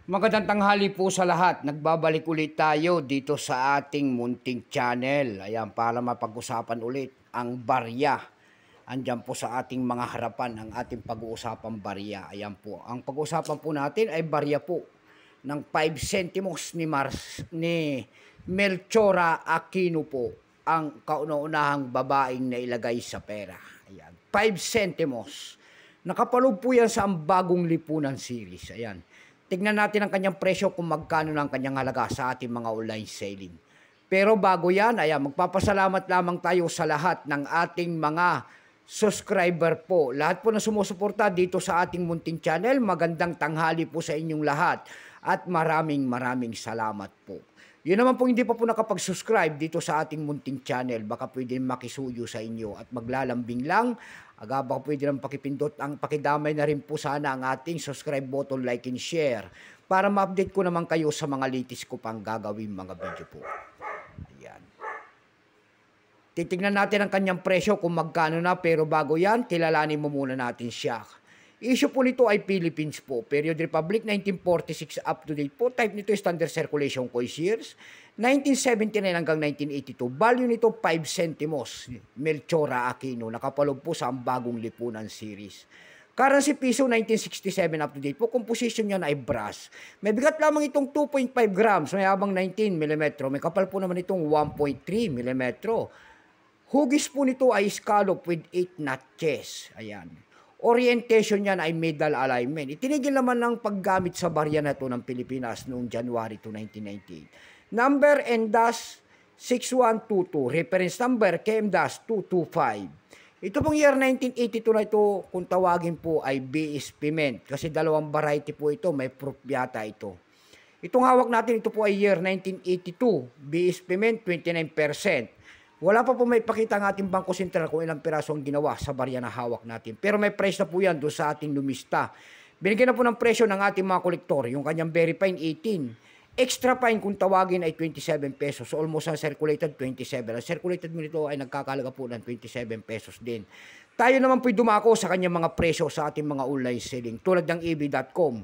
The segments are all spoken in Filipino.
Magandang tanghali po sa lahat. Nagbabalik ulit tayo dito sa ating munting channel. Ayan, para mapag-usapan ulit ang barya. Andyan po sa ating mga harapan ang ating pag-uusapang barya. Ayan po. Ang pag-uusapan po natin ay barya po ng 5 centimos ni Melchora Aquino po, ang kauna-unahang babaeng nailagay sa pera. Ayan, 5 centimos. Nakapaloob po yan sa ang bagong lipunan series. Ayan. Tignan natin ang kanyang presyo kung magkano na ang kanyang halaga sa ating mga online selling. Pero bago yan, ayan, magpapasalamat lamang tayo sa lahat ng ating mga subscriber po. Lahat po na sumusuporta dito sa ating munting channel, magandang tanghali po sa inyong lahat. At maraming salamat po. Yun naman po hindi pa po nakapag-subscribe dito sa ating munting channel, baka pwede makisuyo sa inyo at maglalambing lang. Baka pwede lang pakidamay na rin po sana ang ating subscribe button, like and share para ma-update ko naman kayo sa mga latest ko pang gagawin mga video po. Ayan. Titignan natin ang kanyang presyo kung magkano na, pero bago yan, kilalanin mo muna natin siya. Issue po nito ay Philippines po. Period Republic 1946 up to date po. Type nito standard circulation coins years 1979 hanggang 1982. Value nito 5 centimos. Melchora Aquino. Nakapaloob po sa ang bagong lipunan series. Currency piso 1967 up to date po. Composition niya na ay brass. May bigat lamang itong 2.5 grams. May habang 19 mm. May kapal po naman itong 1.3 mm. Hugis po nito ay scallop with 8 notches. Ayan. Orientation niyan ay medal alignment. Itinigil naman ng paggamit sa barya na ito ng Pilipinas noong January 2, 1998. Number NDAS 6122. Reference number KM-225. Ito pong year 1982 na ito, kung tawagin po ay BSP Mint. Kasi dalawang variety po ito, may proof yata ito. Itong hawak natin, ito po ay year 1982. BSP Mint, 29%. Wala pa po may pakita ang ating Bangko Sentral kung ilang piraso ang ginawa sa barya na hawak natin. Pero may price na po yan doon sa ating lumista. Binigyan na po ng presyo ng ating mga kolektor. Yung kanyang very fine, 18. Extra fine kung tawagin ay 27 pesos. So almost ang circulated, 27. Ang circulated mo nito ay nagkakalaga po ng 27 pesos din. Tayo naman po'y dumako sa kanyang mga presyo sa ating mga online selling. Tulad ng EB.com.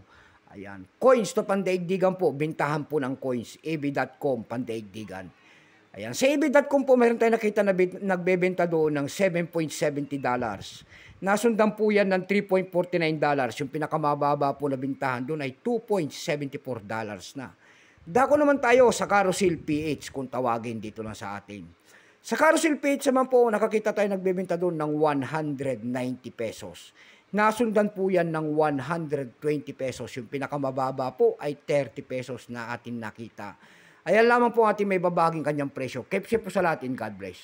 Ayan. Coins to pandaigdigan po. Bintahan po ng coins. EB.com, pandaigdigan. Ayan, sa EB.com po meron tayo nakita na nagbebenta doon ng $7.70. Nasundan po yan ng $3.49. Yung pinakamababa po na bintahan doon ay $2.74 na. Dako naman tayo sa Carousel PH kung tawagin dito lang sa atin. Sa Carousel PH naman po, nakakita tayo nagbebenta doon ng 190 pesos. Nasundan po yan ng 120 pesos. Yung pinakamababa po ay 30 pesos na atin nakita. Ayan lamang po ating may babaging kanyang presyo. Keep safe po sa lahat and God bless.